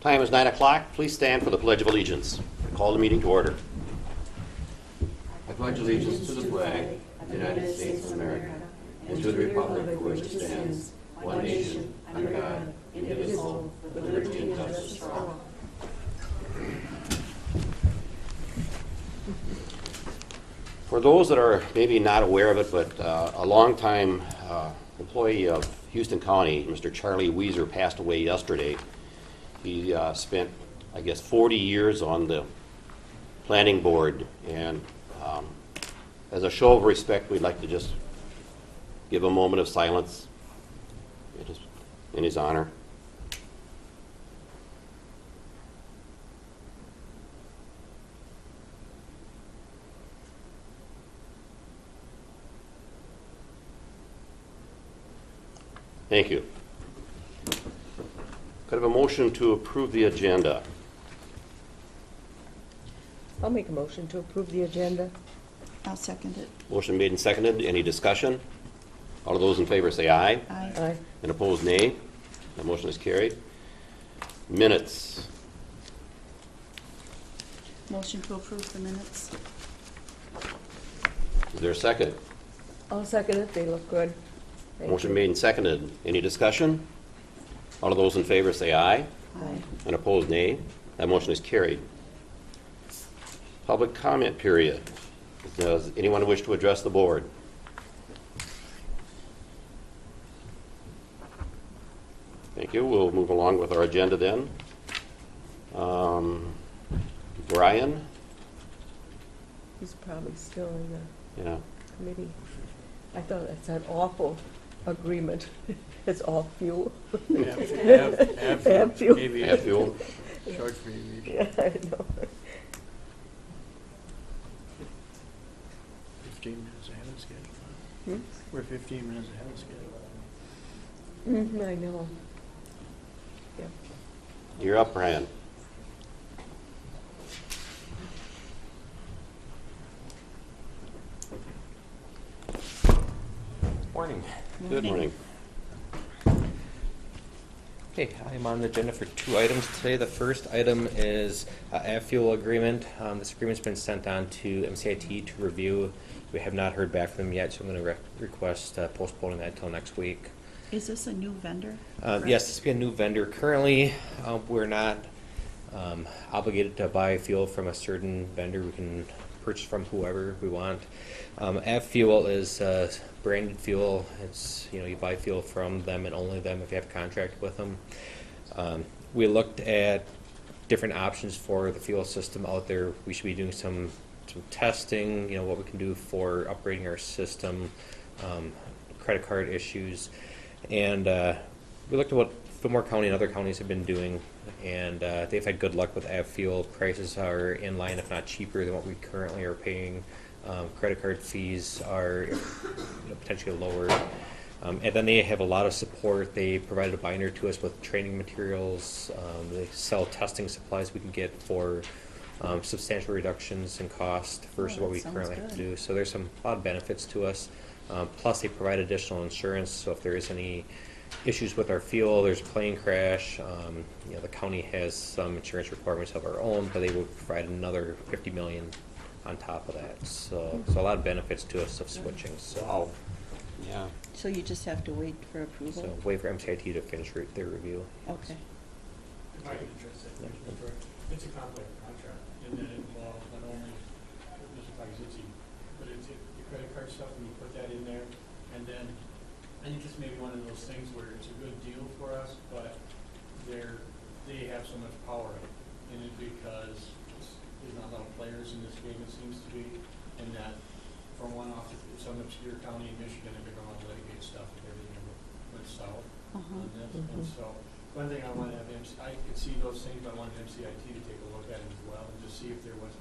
Time is 9 o'clock. Please stand for the Pledge of Allegiance. I call the meeting to order. I pledge allegiance to the flag of the United States of America and to the republic for which it stands, one nation, under God, indivisible, with liberty and justice for all. For those that are maybe not aware of it, but a longtime employee of Houston County, Mr. Charlie Weiser, passed away yesterday. He spent, I guess, 40 years on the planning board, and as a show of respect, we'd like to just give a moment of silence in his honor. Thank you. Could I have a motion to approve the agenda? I'll make a motion to approve the agenda. I'll second it. Motion made and seconded. Any discussion? All of those in favor say aye. Aye. Aye. And opposed, nay. That motion is carried. Minutes. Motion to approve the minutes. Is there a second? I'll second it. They look good. Thank Motion you. made and seconded. Any discussion? All of those in favor say aye. Aye. And opposed, nay. That motion is carried. Public comment period. Does anyone wish to address the board? Thank you. We'll move along with our agenda then. Brian? He's probably still in the Yeah. committee. I thought that's an awful agreement. It's all fuel. Ab fuel. Have fuel? Short for aviation. Yeah, I know. 15 minutes ahead of schedule. Hmm? We're 15 minutes ahead of schedule. I know. Yeah. You're up, Brian. Morning. Good morning. Okay, I'm on the agenda for 2 items today. The first item is a fuel agreement. This agreement's been sent on to MCIT to review. We have not heard back from them yet, so I'm going to request postponing that until next week. Is this a new vendor? Yes, this will be a new vendor. Currently, we're not obligated to buy fuel from a certain vendor. We can purchase from whoever we want. AvFuel is branded fuel. It's, you buy fuel from them and only them if you have a contract with them. We looked at different options for the fuel system out there. We should be doing some testing, what we can do for upgrading our system, credit card issues. And we looked at what Fillmore County and other counties have been doing, and they've had good luck with AvFuel. Prices are in line, if not cheaper, than what we currently are paying. Credit card fees are potentially lower. And then they have a lot of support. They provided a binder to us with training materials. They sell testing supplies we can get for substantial reductions in cost versus what we sounds currently have to good. do. So there's a lot of benefits to us. Plus they provide additional insurance, so if there is any issues with our fuel, there's a plane crash, the county has some insurance requirements of our own, but they will provide another $50 million on top of that. So a lot of benefits to us of switching. So, Yeah. So you just have to wait for approval? so wait for MCIT to finish their review. Okay. If I could address that question first. It's a complex contract, and that involves not only Mr. Pagazzi, but it's the credit card stuff, and you put that in there, and then I think this may be one of those things where it's a good deal for us, but they have so much power in it because there's not a lot of players in this game, it seems to be, and that from one off, some obscure county in Michigan, and they're going to litigate stuff if everything ever went south on this, and so one thing I want to have, I could see those things, but I wanted MCIT to take a look at it as well and just see if there was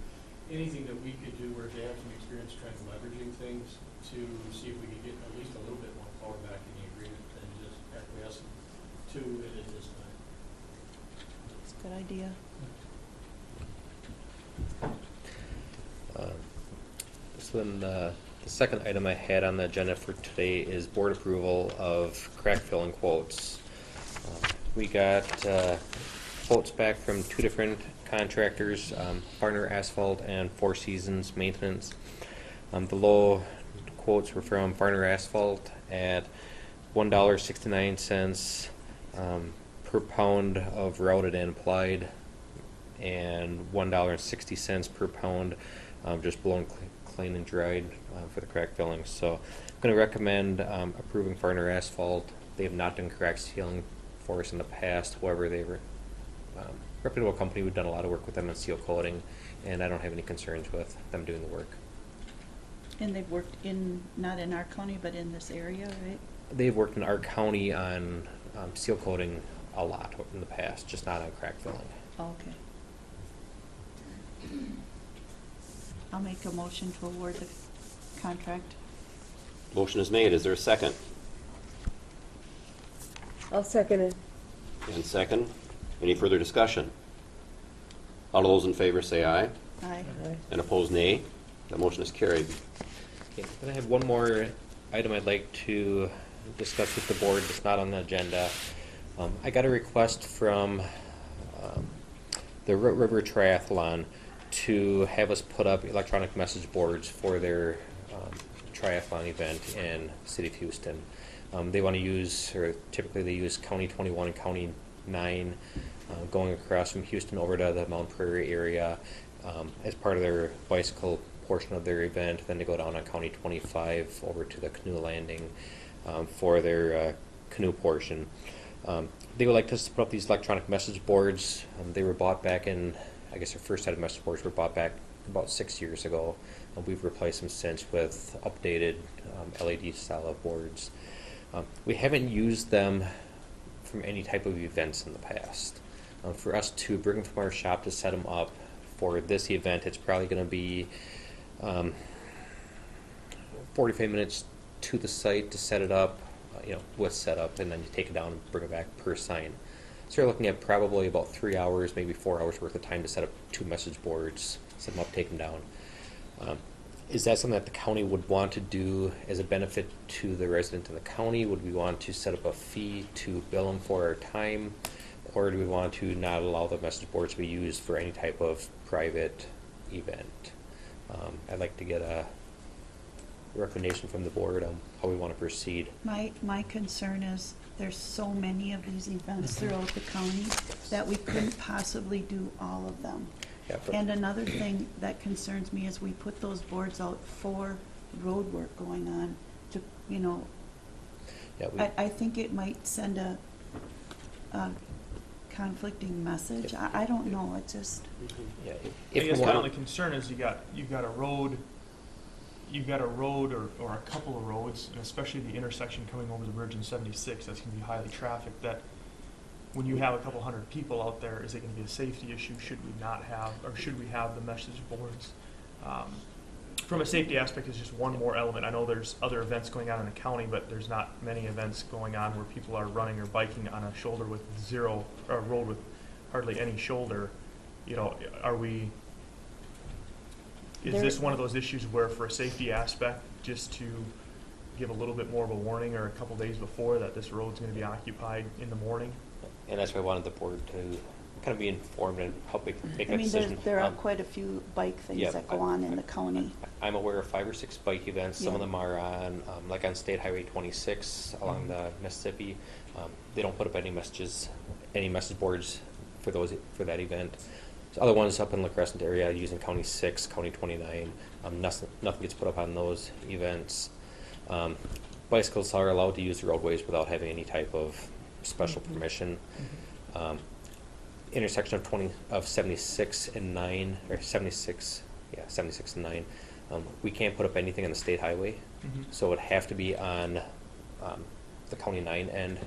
anything that we could do where if they have some experience trying to leveraging things to see if we could get at least a little bit more power back in the agreement than just acquiescing to it at this time. It's a good idea. So then the second item I had on the agenda for today is board approval of crack filling quotes. We got quotes back from two different contractors, Partner Asphalt and Four Seasons Maintenance. The low quotes were from Partner Asphalt at $1.69 per pound of routed and applied, and $1.60 per pound just blown clean and dried for the crack filling. So I'm going to recommend approving Partner Asphalt. They have not done crack sealing for us in the past. However, they were reputable company. We've done a lot of work with them on seal coating, and I don't have any concerns with them doing the work. And they've worked not in our county, but in this area, right? They've worked in our county on seal coating a lot in the past, just not on crack filling. Oh, okay. I'll make a motion to award the contract. Motion is made. Is there a second? I'll second it. And second. Any further discussion? All those in favor say aye. Aye. Aye. And opposed, nay. The motion is carried. Okay, then I have one more item I'd like to discuss with the board that's not on the agenda. I got a request from the Root River Triathlon to have us put up electronic message boards for their triathlon event in the city of Houston. They want to use, or typically they use County 21 and County 9 going across from Houston over to the Mount Prairie area as part of their bicycle portion of their event. Then they go down on County 25 over to the canoe landing for their canoe portion. They would like us to put up these electronic message boards. They were bought back in, I guess their first set of message boards were bought back about 6 years ago. We've replaced them since with updated LED style of boards. We haven't used them from any type of events in the past. For us to bring them from our shop to set them up for this event, it's probably going to be 45 minutes to the site to set it up, with setup, and then you take it down and bring it back per sign. So you're looking at probably about 3 hours, maybe 4 hours worth of time to set up 2 message boards, set them up, take them down. Is that something that the county would want to do as a benefit to the resident in the county? Would we want to set up a fee to bill them for our time? Or do we want to not allow the message boards to be used for any type of private event? I'd like to get a recommendation from the board on how we want to proceed. My concern is there's so many of these events throughout the county that we couldn't possibly do all of them. Yeah, And another thing that concerns me is we put those boards out for road work going on to, yeah, I think it might send a conflicting message. I don't know, it just, yeah, I if we guess kind of the want, concern is you got a road or a couple of roads, and especially the intersection coming over the bridge in 76, that's going to be highly trafficked. That when you have a couple hundred people out there, is it going to be a safety issue? Should we not have, or should we have the message boards? From a safety aspect, it's just one more element. I know there's other events going on in the county, but there's not many events going on where people are running or biking on a shoulder with zero, or a road with hardly any shoulder. Is There- this one of those issues where, for a safety aspect, just to give a little bit more of a warning or a couple days before that this road's going to be occupied in the morning? and that's why I wanted the board to kind of be informed and help make I that mean, decision. there are quite a few bike yeah, things that go on in the county. I'm aware of 5 or 6 bike events. Some of Yeah. them are on, like on State Highway 26 along the Mississippi. They don't put up any message boards for that event. So other ones up in La Crescent area using County 6, County 29. Nothing gets put up on those events. Bicycles are allowed to use the roadways without having any type of special permission. Intersection of 76 and 9, or 76 and 9. We can't put up anything on the state highway, so it would have to be on the County 9 end.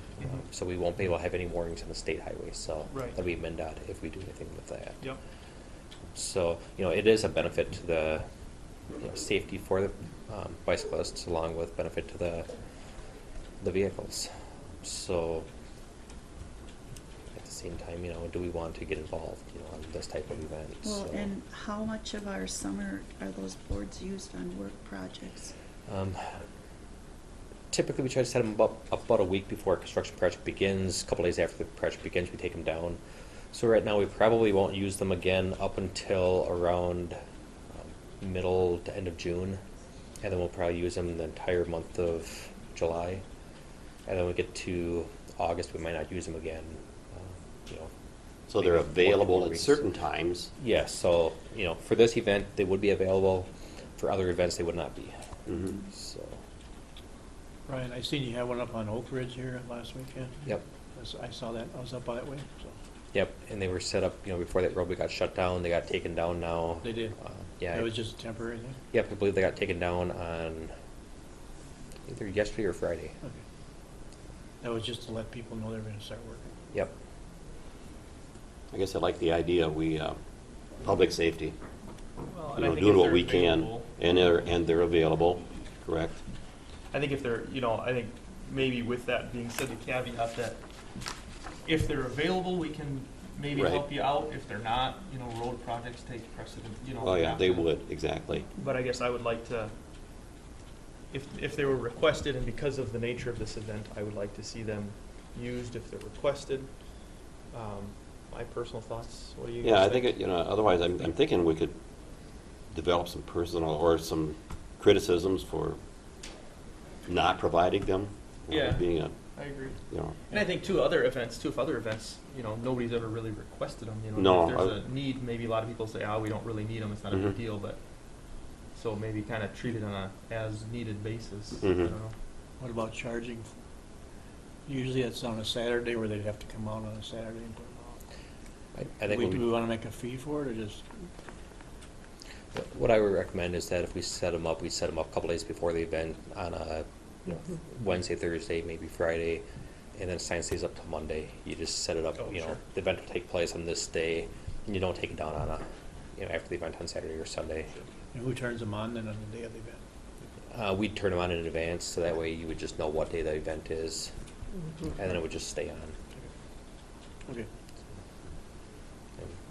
So we won't be able to have any warnings on the state highway. So Right. that'll be MnDOT if we do anything with that. Yep. So it is a benefit to the safety for the bicyclists, along with benefit to the vehicles. So at the same time, do we want to get involved, on this type of event? Well, So, and how much of our summer are those boards used on work projects? typically, we try to set them up about a week before a construction project begins. A couple days after the project begins, we take them down. So right now, we probably won't use them again up until around middle to end of June, and then we'll probably use them the entire month of July. And then when we get to August, we might not use them again, you know. So they're maybe 4 to 5 available at weeks. certain times. Yes, so, you know, for this event, they would be available. For other events, they would not be. Mhm. So, Ryan, I seen you had one up on Oak Ridge here last weekend. yep, I saw that, I was up by that way, so. yep, and they were set up, you know, before that road got shut down. They got taken down now. They did? Yeah. It was just a temporary thing? Yep, I believe they got taken down on either yesterday or Friday. Okay. That was just to let people know they're gonna start working. Yep. I guess I like the idea, public safety, Well, you and I know, think doing if what they're we can, available- and they're available, correct? I think if they're, you know, I think maybe with that being said, the caveat that if they're available, we can maybe Right. help you out. If they're not, you know, road projects take precedent, you know. Oh, we yeah, have they to- would, exactly. But I guess I would like to, if they were requested, and because of the nature of this event, I would like to see them used if they're requested. My personal thoughts, what do you guys Yeah, I think, otherwise, I'm thinking we could develop some personal or some criticisms for not providing them. you know, Yeah. Being a, I agree. you know, And I think if other events, you know, nobody's ever really requested them, you know. No, If there's a need, maybe a lot of people say, we don't really need them, it's not a big Mhm. deal, but, so maybe kind of treat it on a as-needed basis. I Mhm. don't know. What about charging? Usually it's on a Saturday where they'd have to come out on a Saturday and put them out. I think Do we wanna make a fee for it, or just, what I would recommend is that if we set them up, we set them up a couple days before the event on a Wednesday, Thursday, maybe Friday, and then sign stays up till Monday. You just set it up, Oh, you know, sure. the event will take place on this day, and you don't take it down on after the event on Saturday or Sunday. and who turns them on then on the day of the event? We'd turn them on in advance, so that way you would just know what day the event is, and then it would just stay on. Okay.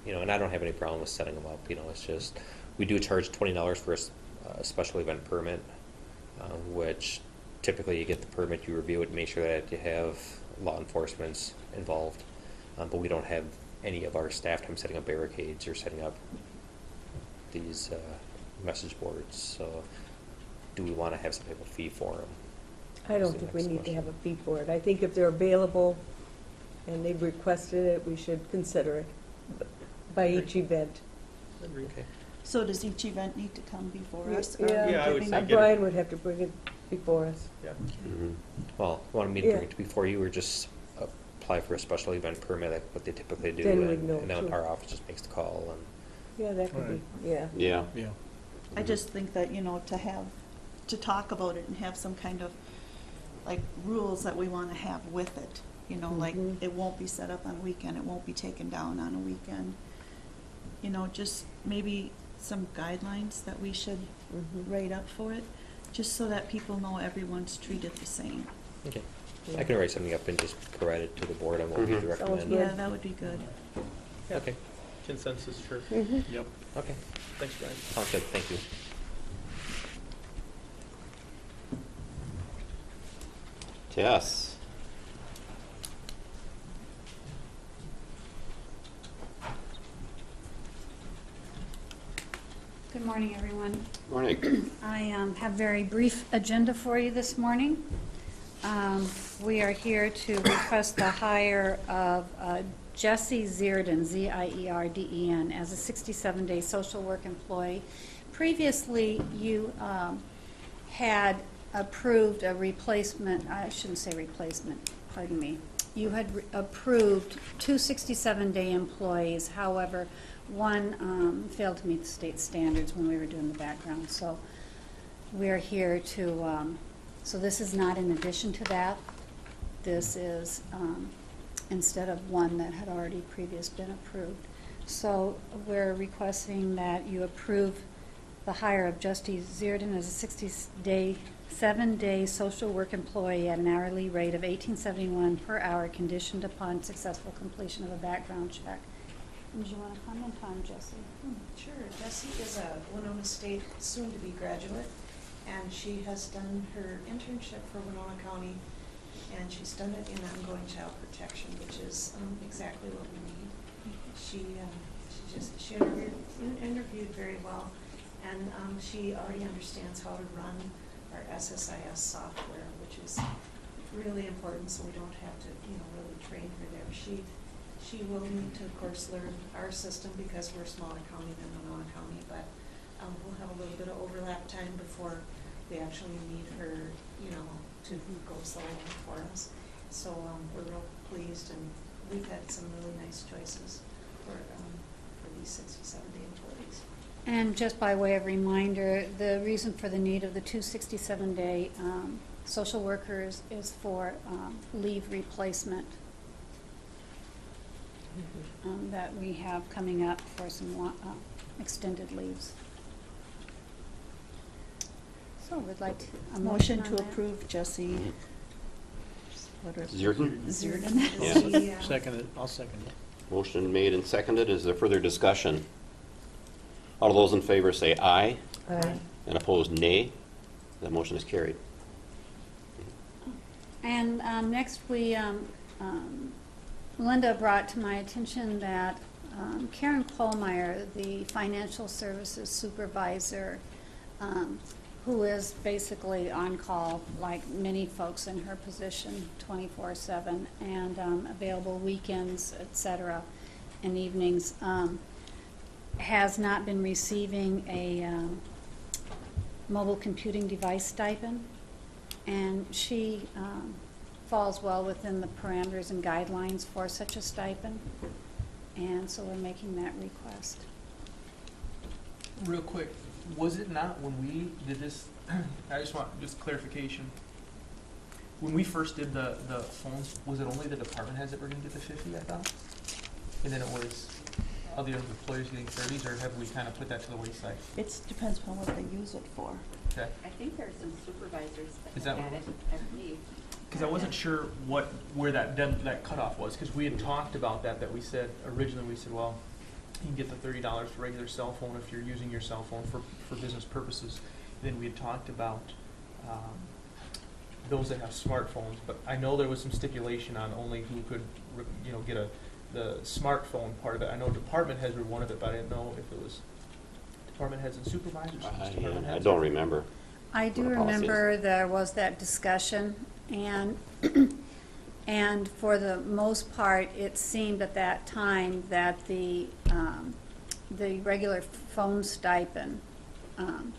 And I don't have any problem with setting them up, it's just, we do charge $20 for a special event permit, which typically you get the permit, you review it, make sure that you have law enforcement's involved, but we don't have any of our staff time setting up barricades or setting up these message boards, so do we want to have some type of fee for them? I don't think we need to have a fee for it. I think if they're available and they've requested it, we should consider it by each event. Okay. So does each event need to come before Yeah, us? Yeah, I would say get it. Brian would have to bring it before us. Yeah. Mhm. Well, want me to bring Yeah. it before you, or just apply for a special event permit, like what they typically do, Then we'd and know, then too. our office just makes the call, and Yeah, that could be, yeah. Yeah. Yeah. I just think that, to talk about it and have some kind of, like, rules that we want to have with it. Like, Mhm. it won't be set up on a weekend, it won't be taken down on a weekend. Just maybe some guidelines that we should Mhm. write up for it, just so that people know everyone's treated the same. okay. I can write something up and just provide it to the board on what we Mhm. recommend. Sounds good. Yeah, that would be good. Okay, Consensus, sure. Mhm. Yep. okay, Thanks, Brian. sounds good, thank you. Tess? Good morning, everyone. Morning. I have a very brief agenda for you this morning. We are here to request the hire of Jesse Zierden, Z-I-E-R-D-E-N, as a 67-day social work employee. Previously, you had approved a replacement, I shouldn't say replacement, pardon me. You had approved two 67-day employees, however, one failed to meet the state standards when we were doing the background. So we're here to, so this is not in addition to that. This is instead of one that had already previously been approved. So we're requesting that you approve the hire of Justy Zierden as a 7-day social work employee at an hourly rate of $18.71 per hour, conditioned upon successful completion of a background check. Did you want to comment on Jessie? Sure. Jessie is a Winona State soon-to-be graduate, and she has done her internship for Winona County, and she's done it in ongoing child protection, which is exactly what we need. she interviewed very well, and she already understands how to run our SSIS software, which is really important, so we don't have to, really train her there. She will need to, of course, learn our system because we're a smaller county than Winona County, but we'll have a little bit of overlap time before we actually need her, to go solo for us. So we're real pleased, and we've had some really nice choices for these 67-day employees. And just by way of reminder, the reason for the need of the 267-day social workers is for leave replacement that we have coming up for some extended leaves. So we'd like a Motion on to that. approve Jesse. Zirden? Zirden. Yeah. Second it, I'll second it. Motion made and seconded. Is there further discussion? All of those in favor say aye. Aye. And opposed, nay. That motion is carried. And next, Linda brought to my attention that Karen Kohlmeyer, the financial services supervisor, who is basically on call, like many folks in her position, 24/7, and available weekends, et cetera, and evenings, has not been receiving a mobile computing device stipend, and she falls well within the parameters and guidelines for such a stipend, and so we're making that request. Real quick, was it not when we did this, I just want clarification. When we first did the phones, was it only the department heads that were gonna get the 50, I thought? And then it was other employees getting 30s, or have we kind of put that to the wayside? It depends upon what they use it for. Okay. I think there are some supervisors Is that that had what it, I believe. Because I wasn't sure where that cutoff was, because we had talked about that we said, originally we said, well, you can get the $30 for regular cell phone if you're using your cell phone for business purposes. Then we had talked about those that have smartphones, but I know there was some stipulation on only who could, get the smartphone part of it. I know department heads were one of it, but I didn't know if it was department heads and supervisors. Department I heads. don't remember. I do What the policy is. remember there was that discussion, and and for the most part, it seemed at that time that the regular phone stipend, the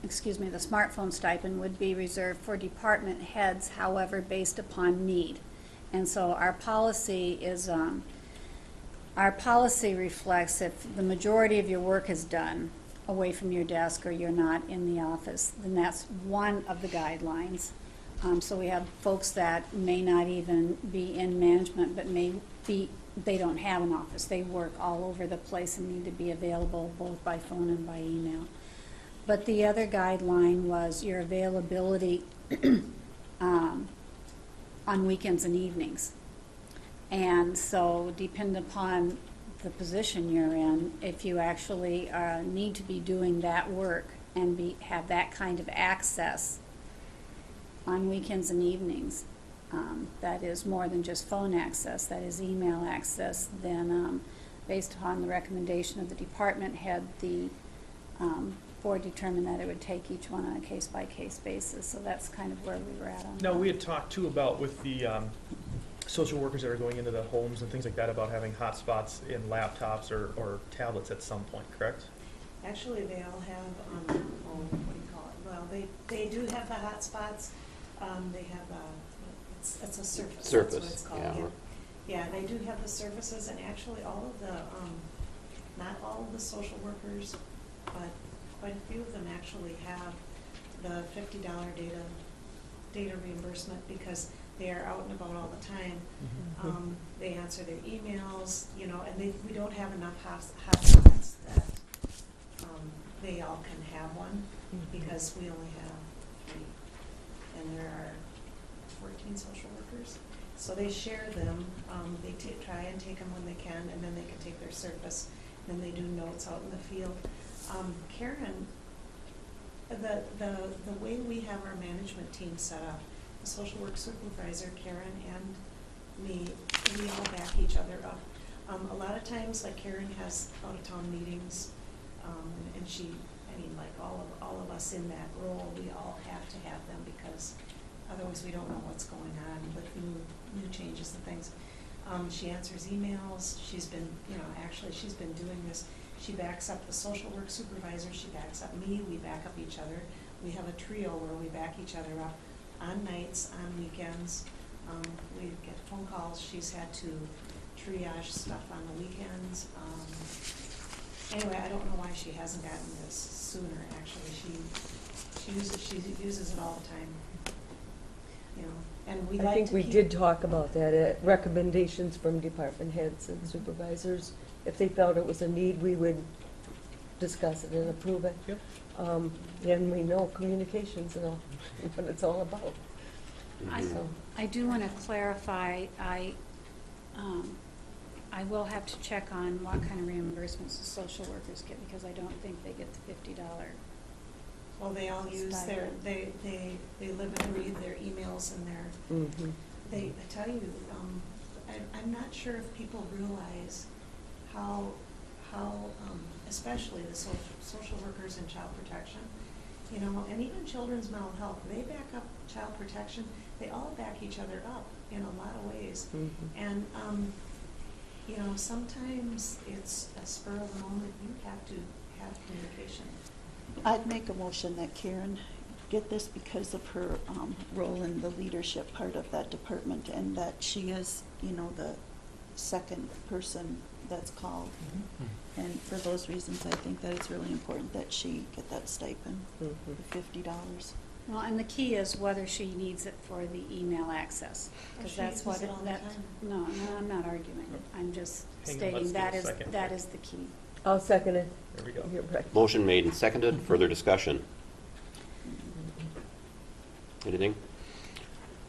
smartphone stipend would be reserved for department heads, however, based upon need. And so our policy is, our policy reflects if the majority of your work is done away from your desk or you're not in the office, then that's one of the guidelines. So we have folks that may not even be in management, but they don't have an office. They work all over the place and need to be available both by phone and by email. But the other guideline was your availability on weekends and evenings. And so depending upon the position you're in, if you actually need to be doing that work and have that kind of access on weekends and evenings, that is more than just phone access, that is email access, then based upon the recommendation of the department head, the board determined that it would take each one on a case-by-case basis. So that's kind of where we were at on No, that. we had talked too about with the social workers that are going into the homes and things like that about having hotspots in laptops or tablets at some point, correct? Actually, they all have, what do you call it? Well, they do have the hotspots. They have it's a Surface. That's what Surface, it's called. yeah. Yeah, they do have the Surfaces, and actually all of the, not all of the social workers, but quite a few of them actually have the $50 data reimbursement because they are out and about all the time. They answer their emails, and we don't have enough hotspots that they all can have one because we only have 3, and there are 14 social workers. So they share them. They try and take them when they can, and then they can take their Surface. Then they do notes out in the field. Karen, the way we have our management team set up, the social work supervisor, Karen, and me, we all back each other up. A lot of times, like Karen has out-of-town meetings, and she, I mean, like all of us in that role, we all have to have them because otherwise we don't know what's going on with new changes and things. She answers emails. She's been, actually she's been doing this. She backs up the social work supervisor. She backs up me. We back up each other. We have a trio where we back each other up on nights, on weekends. We get phone calls. She's had to triage stuff on the weekends. Anyway, I don't know why she hasn't gotten this sooner, actually. She uses it all the time. And we I like think to we keep- did talk about that, recommendations from department heads and supervisors. If they felt it was a need, we would discuss it and approve it. Yep. And we know communications and all, what it's all about. So, I do want to clarify, I will have to check on what kind of reimbursements the social workers get, because I don't think they get the $50. Well, they all use their, they live and breathe their emails and their, mhm. I tell you, I'm not sure if people realize how, especially the social workers in child protection, and even children's mental health, they back up child protection, they all back each other up in a lot of ways. Mhm. And, sometimes it's a spur of the moment, you have to have communication. I'd make a motion that Karen get this because of her role in the leadership part of that department, and that she is, the second person that's called. And for those reasons, I think that it's really important that she get that stipend, Mhm. the $50. Well, and the key is whether she needs it for the email access, because She that's what uses it all the that. time. No, I'm not arguing. I'm just Hang on, stating let's that get a is, second that here. is the key. I'll second it. There we go. You're right. Motion made and seconded. Further discussion? Anything?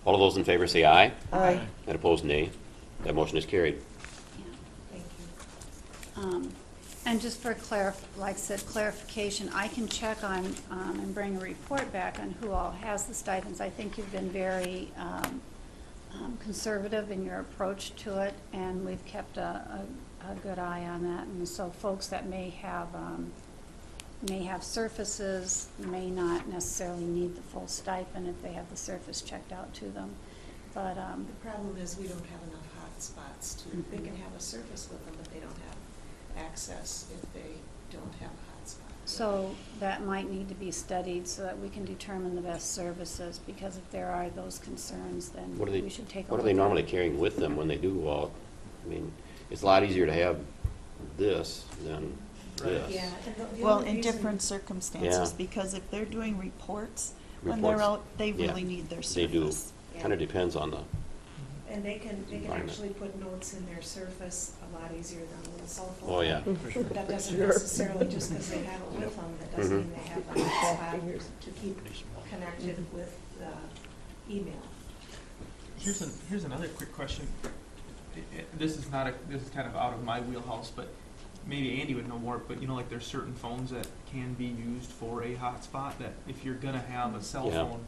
All of those in favor say aye. Aye. And opposed, nay. That motion is carried. Yeah. Thank you. And just for like I said, clarification, I can check on, and bring a report back on who all has the stipends. I think you've been very conservative in your approach to it, and we've kept a good eye on that. And so folks that may have surfaces may not necessarily need the full stipend if they have the surface checked out to them. But The problem is we don't have enough hot spots to, they can have a surface with them, but they don't have access if they don't have a hot spot. so that might need to be studied so that we can determine the best services, because if there are those concerns, then What are they, we should take a what look are they at normally it. carrying with them when they do go out? I mean, it's a lot easier to have this than this. Yeah. And the Well, only in reason- different circumstances, Yeah. because if they're doing reports, when they're Reports. out, they Yeah. really need their They do. surface. Yeah. Kind of depends on the, And they can Environment. actually put notes in their surface a lot easier than a little cell phone. oh, yeah. But that doesn't Sure. necessarily, just because they have it with them, that doesn't Mhm. mean they have the hot spot Fingers. to keep connected with the email. Here's another quick question. This is kind of out of my wheelhouse, but maybe Andy would know more. But like there's certain phones that can be used for a hotspot. That if you're gonna have a cell Yeah. phone,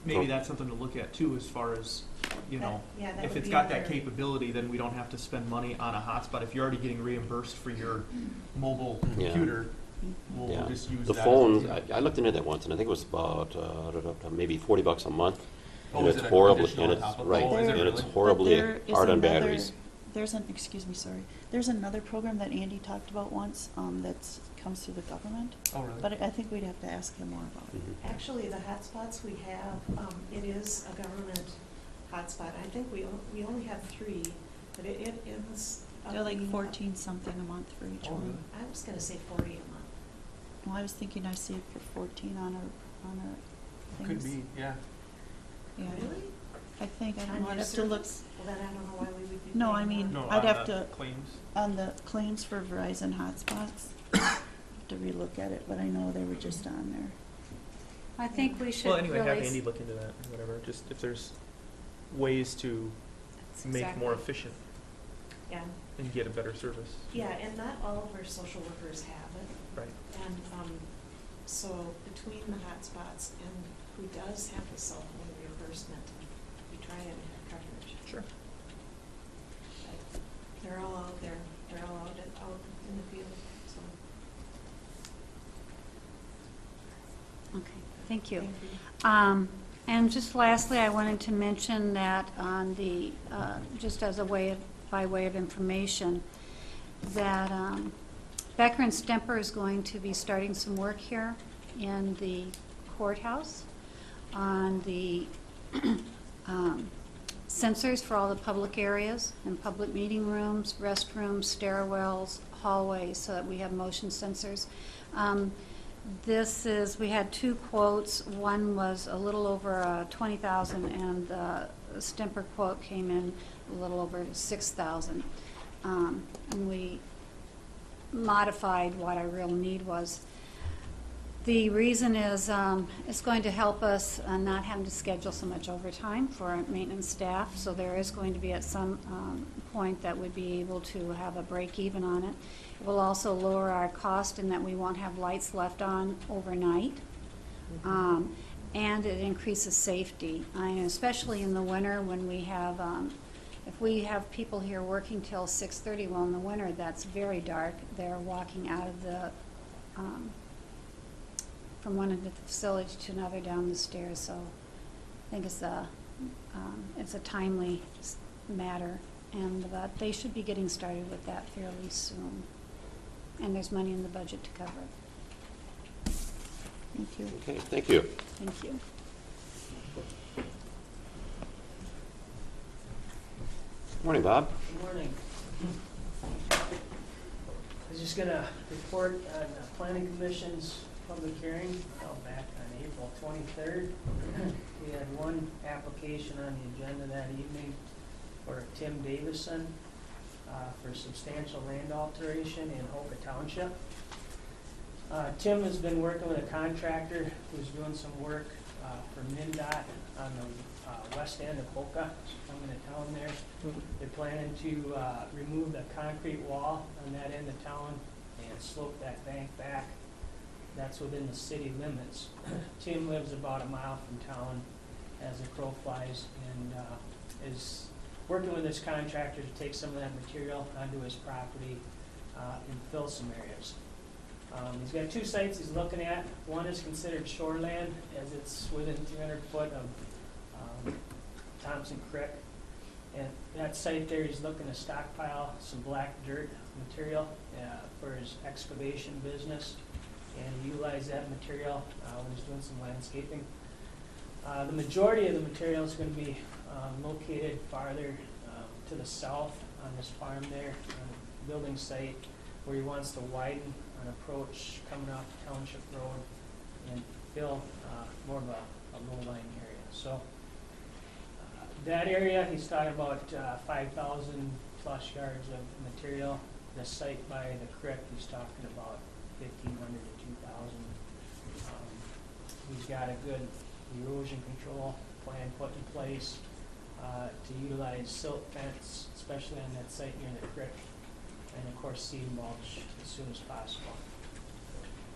maybe that's something to look at too. As far as Yeah, that if would it's be got that another- capability, then we don't have to spend money on a hotspot. If you're already getting reimbursed for your mobile Yeah. computer, we'll Yeah. just use The that. phones, I looked into that once, and I think it was about maybe $40 a month. Oh, And is it's it a horribly, additional and on it's, top of- right, oh, is it and it's really? But horribly there is hard on another- batteries. There's another program that Andy talked about once, that's comes through the government, Oh, really? but I think we'd have to ask him more about it. Mhm. Actually, the hotspots we have, it is a government hotspot. I think we only have 3, but it is. They're like 14 something a month for each Oh, one. really? I was gonna say 40 a month. Well, I was thinking I see it for 14 on our Could things. be, yeah. Yeah. Really? I think, I On don't know, your I'd have to look, service? Well, then I don't know why we would be. No, paying I mean, more. No, I'd on have the to- claims. on the claims for Verizon hotspots, to relook at it, but I know they were just on there. I think we should Well, anyway, have really Andy look into that or whatever. Just if there's ways to That's make exactly- more efficient Yeah, and get a better service. yeah, and not all of our social workers have it. Right. And so between the hotspots and who does have the cell phone reimbursement, we try and have coverage. Sure. But there Thank you. And just lastly, I wanted to mention that on the, just as a way of, by way of information, that Becker and Stemper is going to be starting some work here in the courthouse on the sensors for all the public areas and public meeting rooms, restrooms, stairwells, hallways, so that we have motion sensors. This is, we had 2 quotes. One was a little over 20,000, and the Stemper quote came in a little over 6,000. And we modified what our real need was. The reason is it's going to help us not having to schedule so much overtime for our maintenance staff. So there is going to be at some point that we'd be able to have a break even on it. It will also lower our cost in that we won't have lights left on overnight. And it increases safety, especially in the winter when we have, if we have people here working till 6:30, well, in the winter that's very dark. They're walking out of the, from one end of the facility to another down the stairs. So I think it's a timely matter, and they should be getting started with that fairly soon. And there's money in the budget to cover it. Thank you. Okay, thank you. Thank you. Morning, Bob. Good morning. I was just going to report on the Planning Commission's public hearing back on April 23rd. We had one application on the agenda that evening for Tim Davison for substantial land alteration in Hoka Township. Tim has been working with a contractor who's doing some work for MnDOT on the west end of Hoka, coming to town there. They're planning to remove the concrete wall on that end of town and slope that bank back. That's within the city limits. Tim lives about a mile from town as the crow flies, and is working with this contractor to take some of that material onto his property and fill some areas. He's got 2 sites he's looking at. One is considered shoreland, as it's within 300 foot of Thompson Creek. And that site there, he's looking to stockpile some black dirt material for his excavation business and utilize that material when he's doing some landscaping. The majority of the material is going to be located farther to the south on this farm there, on the building site, where he wants to widen an approach coming off Township Road and fill more of a low-lying area. So that area, he's talking about 5,000 plus yards of material. The site by the creek, he's talking about 1,500 to 2,000. He's got a good erosion control plan put in place to utilize silt fence, especially on that site near the creek, and of course seed mulch as soon as possible.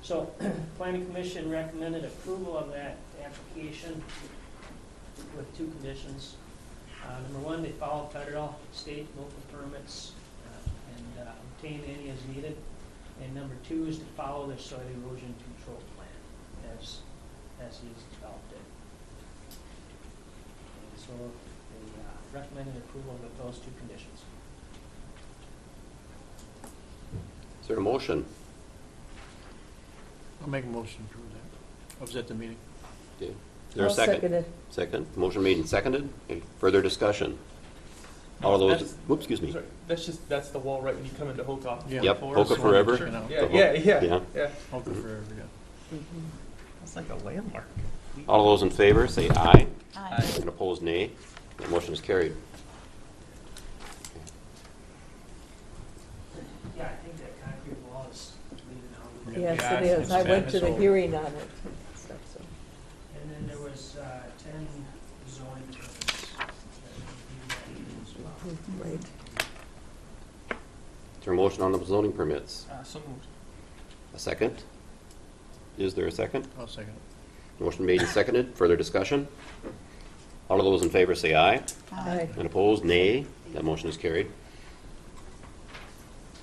So Planning Commission recommended approval of that application with 2 conditions. Number 1, they follow federal, state, local permits and obtain any as needed. And number 2 is to follow their soil erosion control plan as he's developed it. And so they recommended approval with those 2 conditions. Is there a motion? I'll make a motion to approve that. I was at the meeting. Okay. Is there a I'll second? second it. Second. Motion made and seconded. Any further discussion? All those, That's- whoops, excuse me. Sorry, that's the wall right when you come into Hoka off Yeah. Yep, Forest. Hoka Forever. Sure. The Yeah, Hoka- yeah. Hoka forever, yeah. That's like a landmark. All those in favor, say aye. Aye. And opposed, nay. The motion is carried. Yeah, I think that concrete wall is leaving out. Yes, Yeah, it is. it's I went bad. to the It's hearing on it. So. And then there was 10 zoning permits that reviewed that as well. Right. Is there a motion on the zoning permits? So moved. A second? Is there a second? I'll second it. Motion made and seconded. Further discussion? All of those in favor say aye. Aye. And opposed, nay. That motion is carried.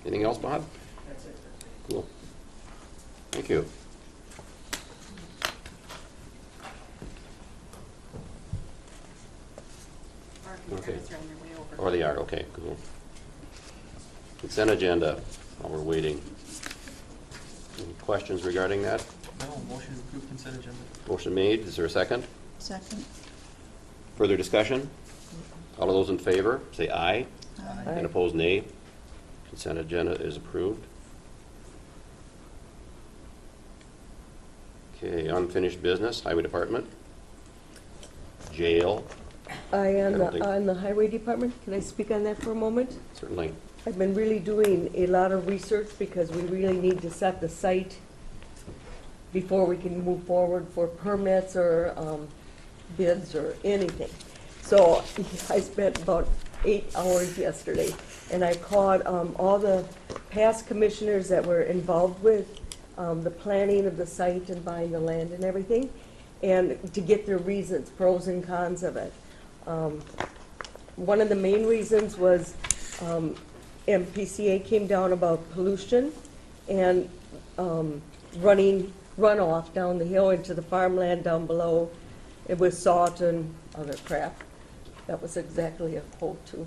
Anything else, Bob? That's it. Cool. Thank you. park and Okay. cars are on their way over. Or they are, okay, cool. Consent agenda, while we're waiting. Any questions regarding that? No, motion to approve consent agenda. Motion made, is there a second? Second. Further discussion? All of those in favor, say aye. Aye. And opposed, nay. Consent agenda is approved. Okay, unfinished business, Highway Department. Jail, On don't think- the highway department, can I speak on that for a moment? certainly. I've been really doing a lot of research because we really need to set the site before we can move forward for permits or bids or anything. So I spent about 8 hours yesterday, and I called all the past commissioners that were involved with the planning of the site and buying the land and everything, and to get their reasons, pros and cons of it. One of the main reasons was MPCA came down about pollution and running runoff down the hill into the farmland down below. It was salt and other crap. That was exactly a quote too.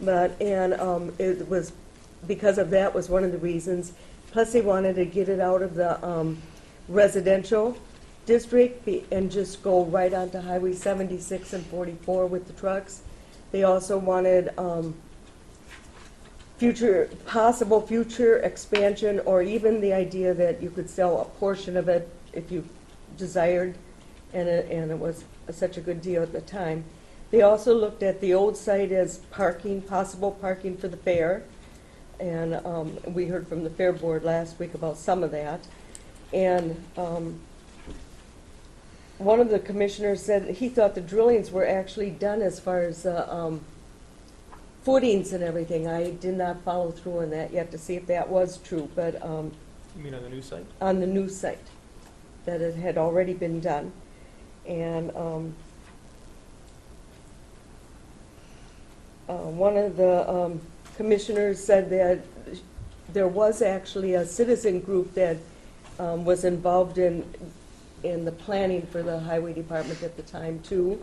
It was, because of that was one of the reasons. Plus they wanted to get it out of the residential district and just go right onto Highway 76 and 44 with the trucks. They also wanted possible future expansion, or even the idea that you could sell a portion of it if you desired, and it was such a good deal at the time. They also looked at the old site as parking, possible parking for the fair, and we heard from the Fair Board last week about some of that. And one of the commissioners said that he thought the drillings were actually done as far as footings and everything. I did not follow through on that yet to see if that was true, but You mean on the new site? on the new site, that it had already been done. And one of the commissioners said that there was actually a citizen group that was involved in the planning for the highway department at the time too.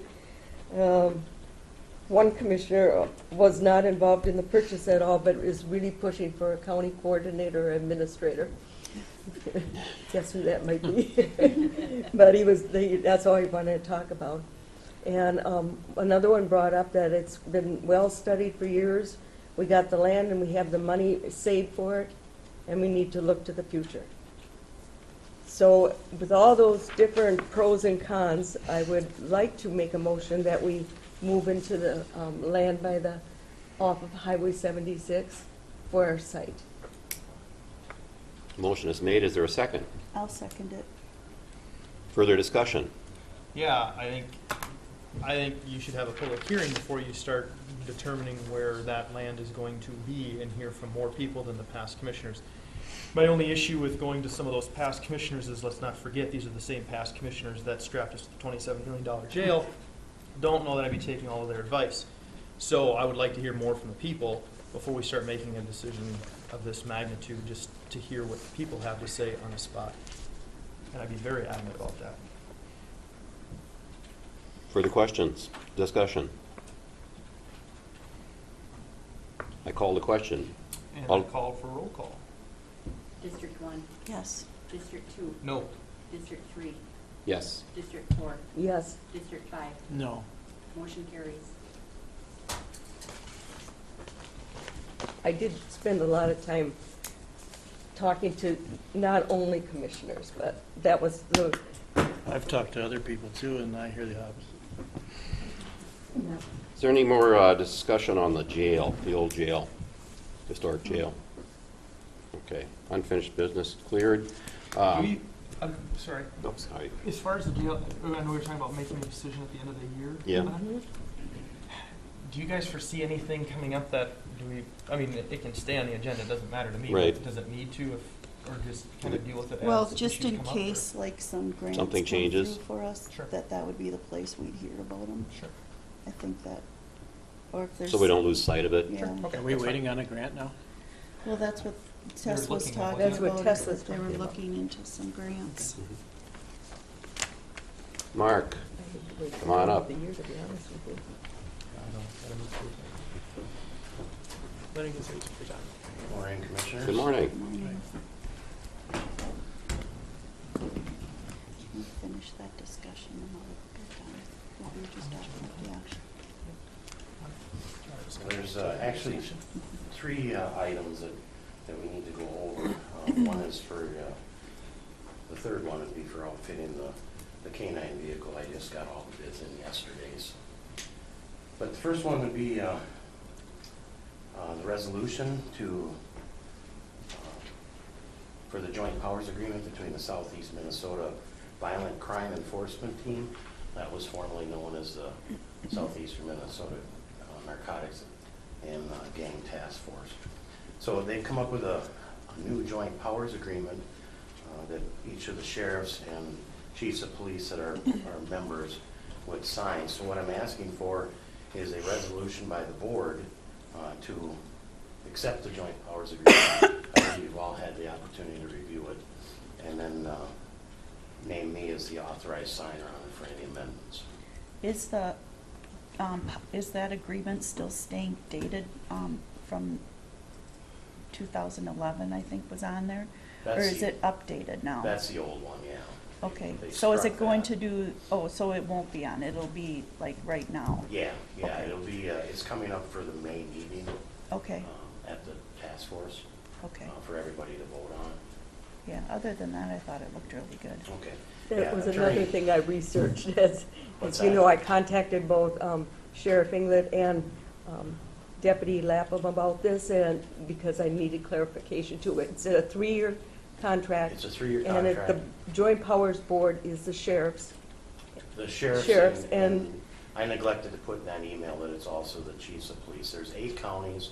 One commissioner was not involved in the purchase at all, but is really pushing for a county coordinator or administrator. Guess who that might be? But that's all he wanted to talk about. And another one brought up that it's been well studied for years. We got the land and we have the money saved for it, and we need to look to the future. So with all those different pros and cons, I would like to make a motion that we move into the land off of Highway 76 for our site. Motion is made, is there a second? I'll second it. Further discussion? Yeah, I think you should have a public hearing before you start determining where that land is going to be and hear from more people than the past commissioners. My only issue with going to some of those past commissioners is, let's not forget, these are the same past commissioners that strapped us to the $27 million jail. Don't know that I'd be taking all of their advice. So I would like to hear more from the people before we start making a decision of this magnitude, just to hear what the people have to say on the spot. And I'd be very adamant about that. Further questions? Discussion? I call the question. And I'll- I call for a roll call. District 1, Yes. District 2, No. District 3, Yes. District 4, Yes. District 5. No. Motion carries. I did spend a lot of time talking to not only commissioners, but that was the, I've talked to other people too, and I hear the opposite. Is there any more discussion on the jail, the old jail, historic jail? Okay, unfinished business cleared. I'm sorry. No, sorry. As far as the jail, I know we were talking about making a decision at the end of the year. Yeah. Do you guys foresee anything coming up that it can stay on the agenda, it doesn't matter to me. Right. But does it need to, or just kind of deal with it as Well, issues just in come up, or- case, like, some grants Something come changes. through for us, Sure. that would be the place we'd hear about them. Sure. I think that, or if there's. So we don't lose sight of it? Yeah. Okay, Are we that's fine. waiting on a grant now? Well, that's what They were Tess was looking at talking what- That's what about, Tess is was that they were talking about. looking into some grants. Mark, Come on up. The year, to be honest with you. Planning and Zoning for time. Morning, Commissioners. Good morning. Morning. Can we finish that discussion and I'll get done? What we were just talking about, yeah. There's actually three items that we need to go over. One is for, the third one would be for outfitting the K-9 vehicle. I just got all the bids in yesterday. So. But the first one would be the resolution to for the joint powers agreement between the Southeast Minnesota Violent Crime Enforcement Team, that was formerly known as the Southeastern Minnesota Narcotics and Gang Task Force. So they've come up with a new joint powers agreement that each of the sheriffs and chiefs of police that are members would sign. So what I'm asking for is a resolution by the board to accept the joint powers agreement. I think you've all had the opportunity to review it, and then name me as the authorized signer on it for any amendments. Is that agreement still staying dated from 2011, I think was on there? Or That's is the- it updated now? That's the old one, yeah. Okay, They so is struck it going that. to do, so it won't be on, it'll be like right now? Yeah, Okay. it'll be, it's coming up for the May meeting Okay, at the task force okay. for everybody to vote on. Yeah, other than that, I thought it looked really good. Okay. That Yeah, was attorney- another thing I researched, as What's you that? know, I contacted both Sheriff Inglet and Deputy Lapham about this, and because I needed clarification to it. It's a 3-year contract. It's a 3-year And the contract. Joint Powers Board is the sheriffs. The sheriffs, Sheriffs and I neglected to put in that email that it's also the chiefs of police. There's 8 counties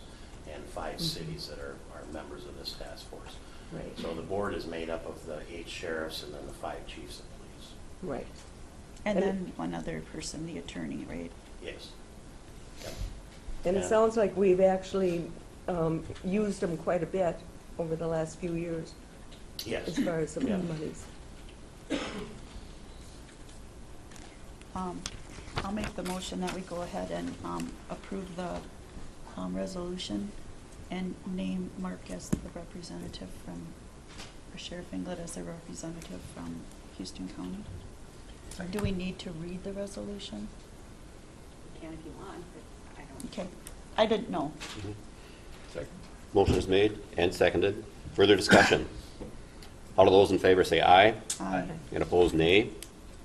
and 5 cities that are members of this task force. Right. So the board is made up of the 8 sheriffs and then the 5 chiefs of police. Right. And And then one other person, the attorney, right? Yes. Yep. And it Yeah. sounds like we've actually used them quite a bit over the last few years, Yes. as far as the Yeah. monies. I'll make the motion that we go ahead and approve the resolution and name Mark as the representative from, or Sheriff Inglet as the representative from Houston County. Do we need to read the resolution? You can if you want, but I don't. Okay, I didn't know. Motion is made and seconded. Further discussion? All of those in favor say aye. Aye. And opposed, nay.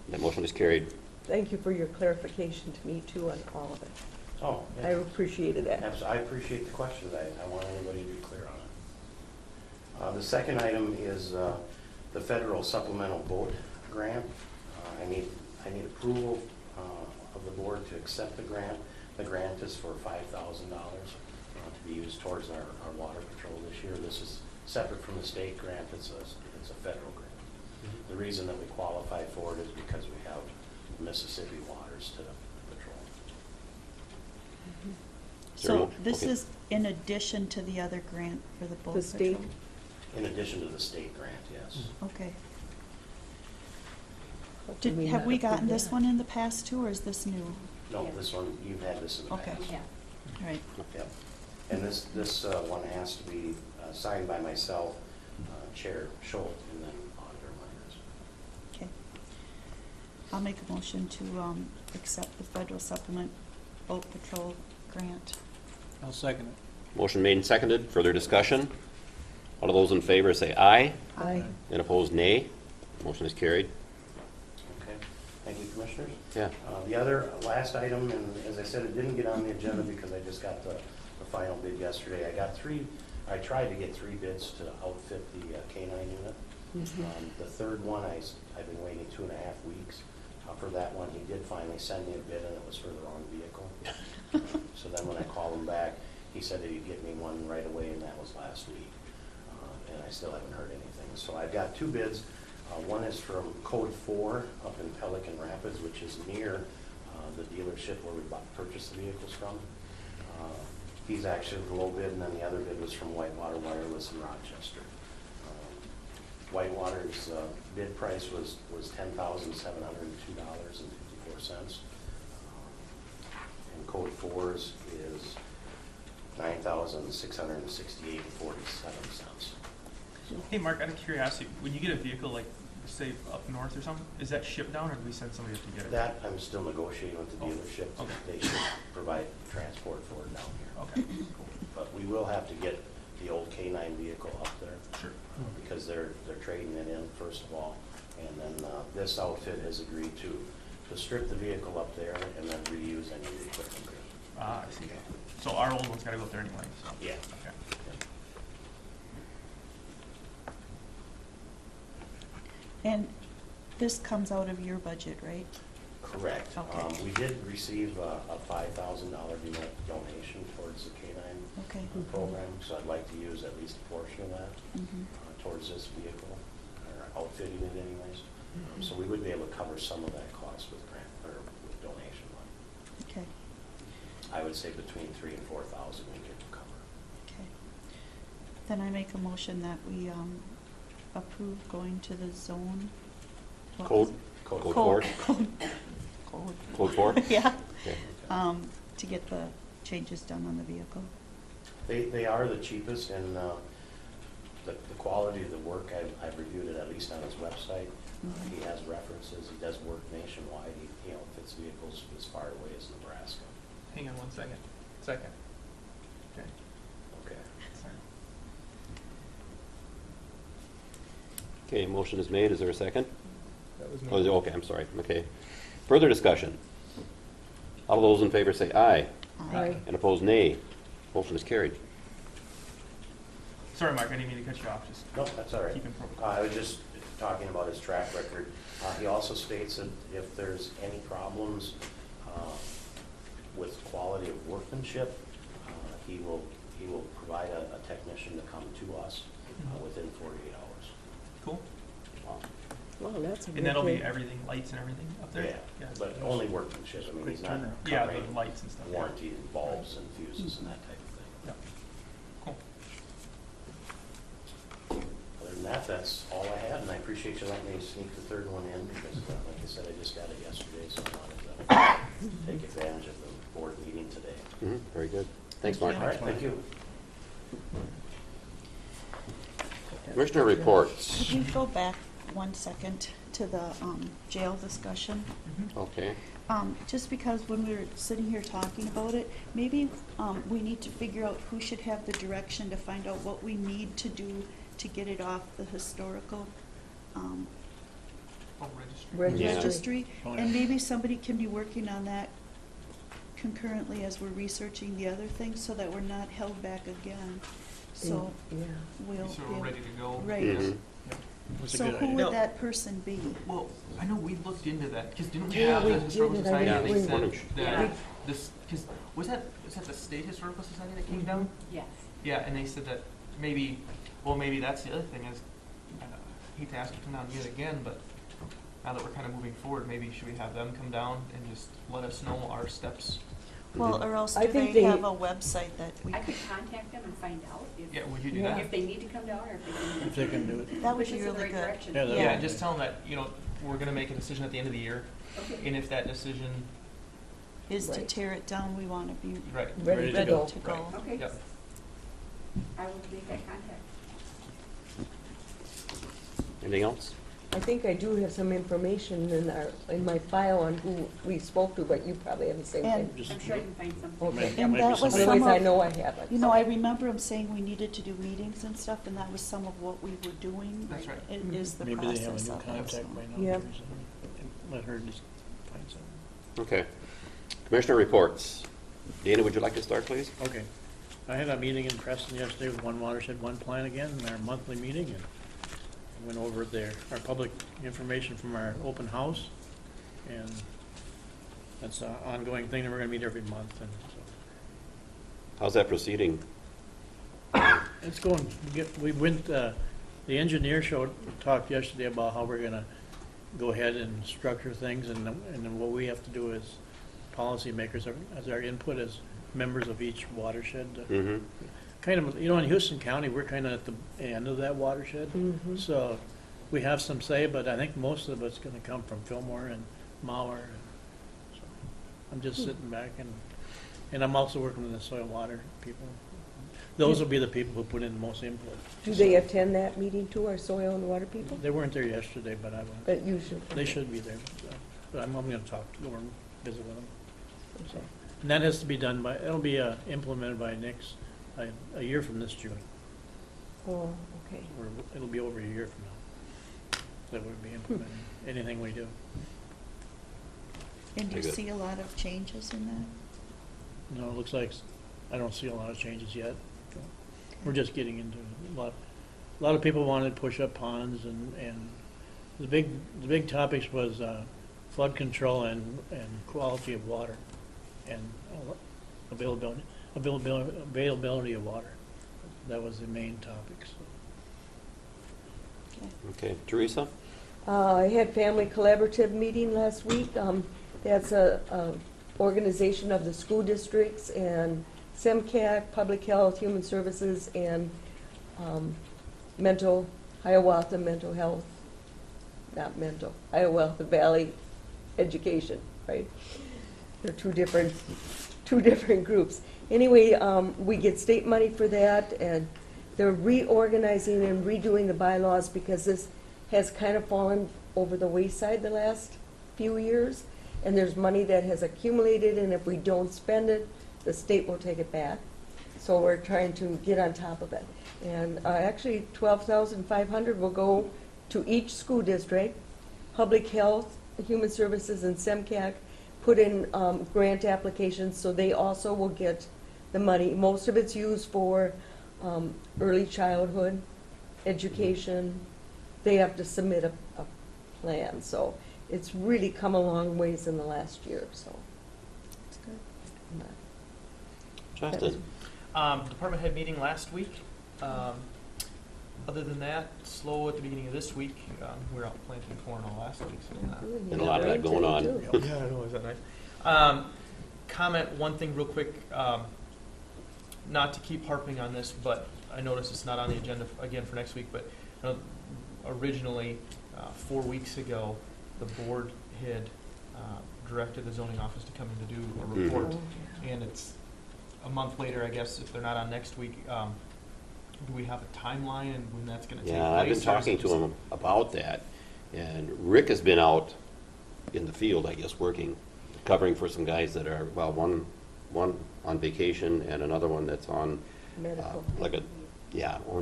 That motion is carried. Thank you for your clarification to me, too, on all of it. Oh, I yeah. appreciated that. I appreciate the questions. I want everybody to be clear on it. The second item is the federal supplemental boat grant. I need approval of the board to accept the grant. The grant is for $5,000 to be used towards our water patrol this year. This is separate from the state grant. It's a federal grant. The reason that we qualify for it is because we have Mississippi waters to patrol. Is there a So mo- this okay. is in addition to the other grant for the boat The state? patrol? In addition to the state grant, yes. Okay. Hopefully Have not we approve gotten this that. one in the past too, or is this new? No, this one, you've had this in the Okay. past. Yeah. All right. Yep. And this one has to be signed by myself, Chair Schultz, and then Auditor Myers. Okay. I'll make a motion to accept the federal supplement boat patrol grant. I'll second it. Motion made and seconded. Further discussion? All of those in favor say aye. Aye. And opposed, nay. Motion is carried. Okay, thank you, Commissioners. Yeah. The other, last item, and as I said, it didn't get on the agenda because I just got the final bid yesterday. I tried to get 3 bids to outfit the K-9 unit. The third one, I've been waiting 2.5 weeks for that one. He did finally send me a bid, and it was for the wrong vehicle. So then when I called him back, he said that he'd get me one right away, and that was last week. And I still haven't heard anything. So I've got 2 bids. One is from Code 4 up in Pelican Rapids, which is near the dealership where we purchased the vehicles from. He's actually the low bid, and then the other bid was from Whitewater Wireless in Rochester. Whitewater's bid price was $10,702.54. cents. And code 4's is $9,668.47. Hey, Mark, out of curiosity, when you get a vehicle like, say, up north or something, is that shipped down or do we send somebody up to get it? That I'm still negotiating with the dealership. Okay. They should provide transport for it down here. Okay, cool. But we will have to get the old K-9 vehicle up there. Sure. Because they're trading it in, first of all. And then this outfit has agreed to strip the vehicle up there and then reuse any of the equipment. Ah, I see. So our old one's gotta go up there anyway, so. Yeah. Okay. And this comes out of your budget, right? Correct. Okay. We did receive a $5,000 donation towards the K-9 Okay. program, so I'd like to use at least a portion of that Mhm. towards this vehicle, or outfitting it anyways. So we would be able to cover some of that cost with grant, or with donation money. Okay, I would say between 3,000 and 4,000 we could cover. okay. Then I make a motion that we approve going to the zone. what was Code, it? code Code. 4? Code. Code 4? Yeah, Okay. to get the changes done on the vehicle. They are the cheapest, and the quality of the work, I've reviewed it at least on his website. Mhm. He has references, he does work nationwide, he fits vehicles as far away as Nebraska. Hang on one second. Second. Okay. Okay. Sorry. Okay, motion is made. Is there a second? That was Oh, okay, I'm sorry. Okay. Further discussion? All those in favor say aye. Aye. And opposed, nay. Motion is carried. Sorry, Mark, I didn't mean to cut you off, just No, that's all right. keep in protocol. I was just talking about his track record. He also states that if there's any problems with quality of workmanship, he will provide a technician to come to us within 48 hours. Cool. Well, that's a And good that'll be thing. everything, lights and everything up there? Yeah, but only workmanship. I mean, he's not turnaround. Yeah, covering the lights and stuff. yeah. warranty and bulbs and fuses and that type of thing. Yeah. Cool. Other than that, that's all I had, and I appreciate you letting me sneak the third one in, because like I said, I just got it yesterday, so I wanted to take advantage of the board meeting today. Mhm, very good. Thanks, Mark. All right, thank you. Commissioner reports. Could you go back 1 second to the jail discussion? Okay. Just because when we were sitting here talking about it, maybe we need to figure out who should have the direction to find out what we need to do to get it off the historical Oh, registry. Registry. registry. Oh, And yeah. maybe somebody can be working on that concurrently as we're researching the other things, so that we're not held back again. So Yeah. we'll So be we're ready to go? Right. Mhm. Yeah. That's a So good who idea. would No. that person be? Well, I know we looked into that, because didn't we Yeah, have we the Historical did, I Society, and didn't they bring said one. that Yeah. this, because, was that the State Historical Society that came down? Yes. Yeah, and they said that maybe, well, maybe that's the other thing is, I hate to ask you to come down yet again, but now that we're kind of moving forward, maybe should we have them come down and just let us know our steps? Well, or else I do think they they- have a website that we I could, could contact them and find out Yeah, would you do Yeah. that? if they need to come down or if they can. If they can do it. that would Push be us in the really right good. direction. Yeah, that- Yeah, Yeah. just tell them that, we're gonna make a decision at the end of the year, Okay. and if that decision, Is to Right. tear it down, we want to be right. Ready to go. to go. Okay. Yep. I will make that contact. Anything else? I think I do have some information in my file on who we spoke to, but you probably have the same And- thing. Just- I'm sure I can find something. Okay. Maybe- And maybe that was somebody- some Otherwise, I of- know I haven't. You know, I remember him saying we needed to do meetings and stuff, and that was some of what we were doing. That's right. It is the Maybe they have a process new of it, contact so. by now. Yeah. or something. Let her just find something. Okay. Commissioner reports. Dana, would you like to start, please? Okay. I had a meeting in Preston yesterday with One Watershed, One Plan again, our monthly meeting, and went over our public information from our open house, and that's an ongoing thing that we're gonna meet every month, and so. How's that proceeding? It's going, the engineer talked yesterday about how we're gonna go ahead and structure things, and then what we have to do as policymakers, as our input as members of each watershed. Mm-hmm. Kind of, in Houston County, we're kind of at the end of that watershed. Mhm. So we have some say, but I think most of it's gonna come from Fillmore and Mauer I'm just sitting back and I'm also working with the soil and water people. Those will be the people who put in the most input. Do they attend that meeting too, our soil and water people? They weren't there yesterday, but I went. But you should. They should be there, but I'm gonna talk to them, visit with them. So, and that has to be done by, it'll be implemented by a year from this June, Oh, okay. or it'll be over a year from now. That would be implemented, anything we do. And do you Very good. see a lot of changes in that? No, it looks like, I don't see a lot of changes yet. We're just getting into a lot of people wanted to push up ponds and the big topics was flood control and quality of water and availability of water. That was the main topics. Okay, Teresa? I had Family Collaborative meeting last week. That's a organization of the school districts and SEMCAC, Public Health, Human Services, and Hiawatha Mental Health, not mental, Hiawatha Valley Education, right? They're two different groups. Anyway, we get state money for that, and they're reorganizing and redoing the bylaws because this has kind of fallen over the wayside the last few years, and there's money that has accumulated, and if we don't spend it, the state will take it back. So we're trying to get on top of it. And actually, $12,500 will go to each school district. Public Health, Human Services, and SEMCAC put in grant applications, so they also will get the money. Most of it's used for early childhood education. They have to submit a plan, so it's really come a long ways in the last year, so. That's good. Justin? Department head meeting last week. Other than that, slow at the beginning of this week. We were out planting corn all last week, so And a lot of that going on. yeah, I know, is that nice? Comment one thing real quick, not to keep harping on this, but I noticed it's not on the agenda again for next week, but originally, 4 weeks ago, the board had directed the zoning office to come in to do a report, and it's a month later, I guess, if they're not on next week. Do we have a timeline and when that's going to take place? Yeah, I've been talking to him about that, and Rick has been out in the field, I guess, working, covering for some guys that are, well, one on vacation and another one that's on, Medical.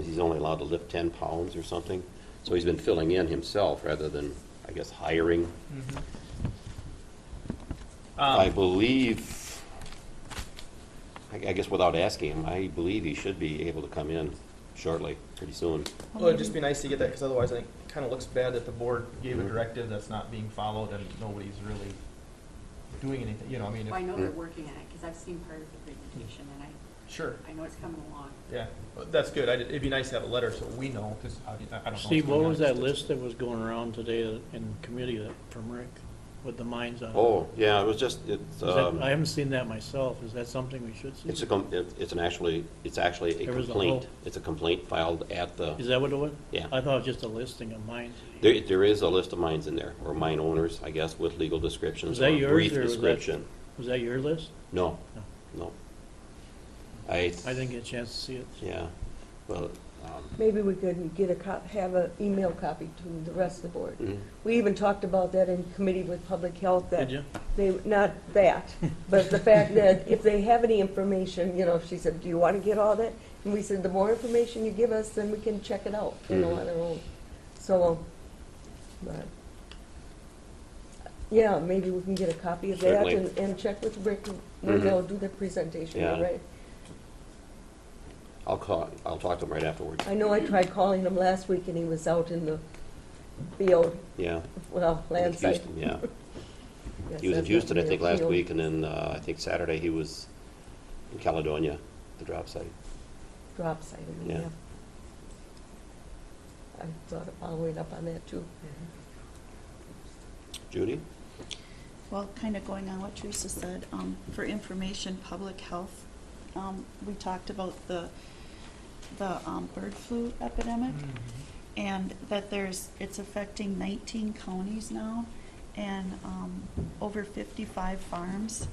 he's only allowed to lift 10 pounds or something. So he's been filling in himself rather than, I guess, hiring. Mhm. I believe, I guess without asking him, I believe he should be able to come in shortly, pretty soon. Well, it'd just be nice to get that, because otherwise I think it kind of looks bad that the board gave a directive that's not being followed and nobody's really doing anything, I mean. Well, I know they're working on it, because I've seen part of the presentation, and Sure, I know it's coming along. yeah, that's good. It'd be nice to have a letter so we know, because I don't know. Steve, what was that list that was going around today in committee from Rick with the mines on it? Oh, yeah, it was just, Is that- I haven't seen that myself. Is that something we should see? it's actually a There was a complaint. whole- It's a complaint filed at the, Is that what it was? Yeah. I thought it was just a listing of mines. there is a list of mines in there, or mine owners, I guess, with legal descriptions. Was that or yours, brief or was that- description. Was that your list? No, No. no. I didn't get a chance to see it. Yeah, well, Maybe we could get have an email copy to the rest of the board. mhm. We even talked about that in committee with Public Health, that Did you? they, not that, but the fact that if they have any information, she said, do you want to get all that? And we said, the more information you give us, then we can check it out, on our own. So, but, yeah, maybe we can get a copy of that Certainly. and check with Rick when Mhm. they'll do the presentation, Yeah. right? I'll talk to him right afterwards. I know I tried calling him last week and he was out in the field, Yeah. well, land site. Houston, yeah. Yes, He was in that's Houston, I not think, near last field. week, and then I think Saturday he was in Caledonia, the drop site. Drop site, I mean, Yeah. yeah. I thought of following up on that too. Judy? Well, kind of going on what Teresa said, for information, public health, we talked about the bird flu epidemic, and that it's affecting 19 counties now, and over 55 farms.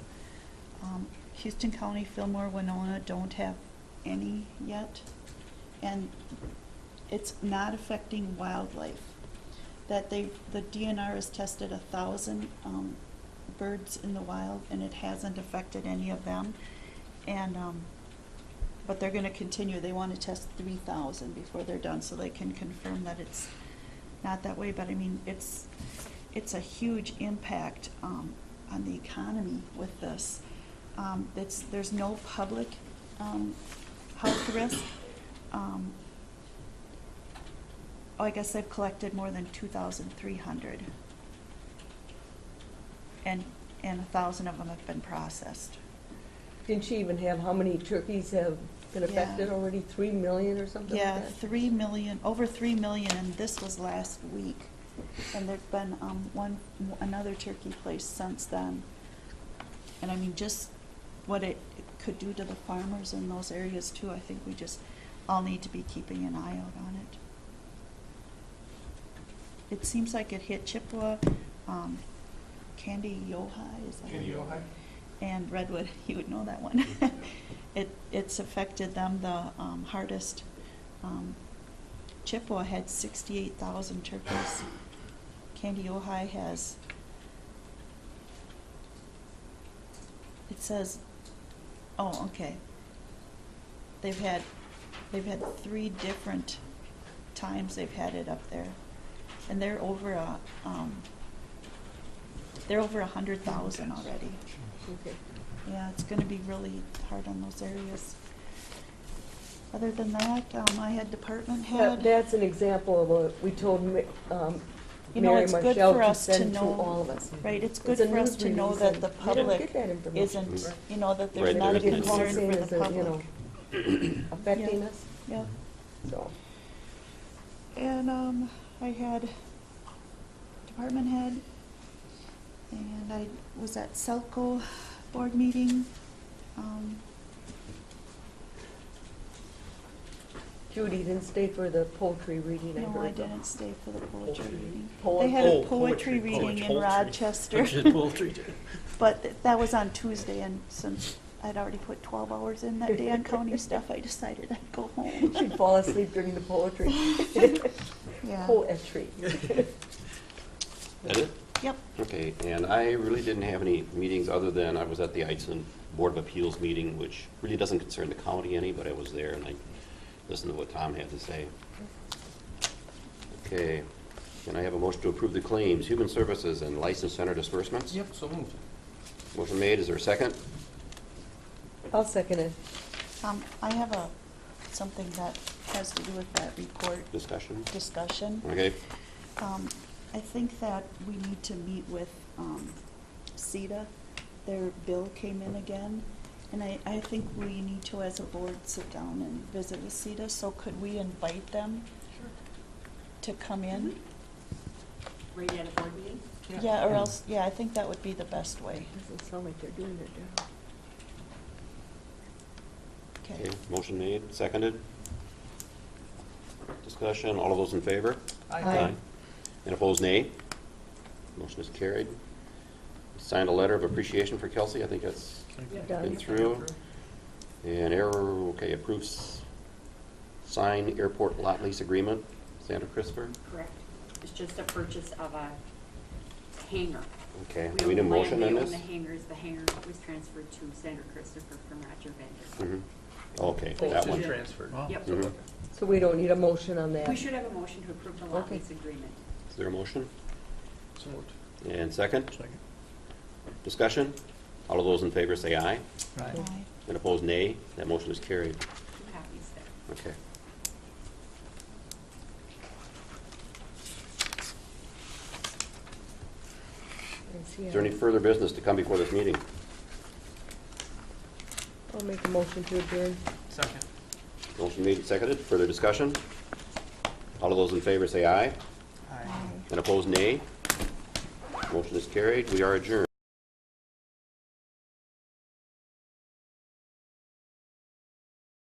Houston County, Fillmore, Winona don't have any yet. And it's not affecting wildlife. That the DNR has tested 1,000 birds in the wild, and it hasn't affected any of them. And, but they're gonna continue, they wanna test 3,000 before they're done, so they can confirm that it's not that way. But I mean, it's a huge impact, on the economy with this. There's no public, health risk. I guess they've collected more than 2,300. And 1,000 of them have been processed. Didn't she even have how many turkeys have been affected Yeah. already? 3 million or something Yeah, like that? 3 million, over 3 million, and this was last week. And there've been, another turkey placed since then. And I mean, just what it could do to the farmers in those areas too, I think we just all need to be keeping an eye out on it. It seems like it hit Chippewa, Candy Ojai, is that? Candy Ojai? And Redwood, you would know that one. It's affected them the hardest. Chippewa had 68,000 turkeys. Candy Ojai has, it says, oh, okay. They've had 3 different times they've had it up there. And they're over 100,000 already. Okay. Yeah, it's gonna be really hard on those areas. Other than that, I had department head. That's an example of what we told You know, Mary it's good Marshall for to us to send to know, all of us. right, it's good It's a for us news to know release that and the we don't public get that information. isn't, you know, that there's Right, not a there isn't. concern Seen for as the a, you know, public. affecting Yeah. us, Yeah, so. and, I had department head, and I was at Selco board meeting. Judy didn't stay for the poetry reading, I No, heard. I didn't stay for the poetry reading. Poem- They had Oh, a poetry reading in poetry. Rochester. Poultry. But that was on Tuesday, and since I'd already put 12 hours in that day on county stuff, I decided I'd go home. She'd fall asleep during the poetry. Yeah. Poetry. That it? Yep. Okay, and I really didn't have any meetings other than I was at the Eitzen Board of Appeals meeting, which really doesn't concern the county any, but I was there and I listened to what Tom had to say. Okay, can I have a motion to approve the claims, human services, and license center disbursements? Yep, so moved. Motion made, is there a second? I'll second it. I have something that has to do with that report Discussion? discussion. Okay, I think that we need to meet with CETA. Their bill came in again, and I think we need to, as a board, sit down and visit with CETA. So could we invite them to come in? Right at a board meeting? Yeah, or else, yeah, I think that would be the best way. Doesn't sound like they're doing their job. Okay. okay, motion made, seconded. Discussion, all of those in favor? Aye. And opposed, nay? Motion is carried. Signed a letter of appreciation for Kelsey, I think that's Done. been through. And okay, approves, sign airport lot lease agreement, Sandra Christopher. Correct. It's just a purchase of a hangar. Okay, We do we need a own the land, motion they on own this? the hangars. The hangar was transferred to Sandra Christopher from Roger Vendor. Mhm. Okay, Oh, that it's one. transferred. Wow. Yep. Mhm. So we don't need a motion on that? We should have a motion to approve the lot Okay. lease agreement. Is there a motion? So moved. And second? Second. Discussion? All of those in favor say aye. Right. Aye. And opposed, nay. That motion is carried. 2 copies there. Okay. Is there any further business to come before this meeting? I'll make a motion to adjourn. Second. Motion made and seconded. Further discussion? All of those in favor say aye. Aye. And opposed, nay. Motion is carried. We are adjourned.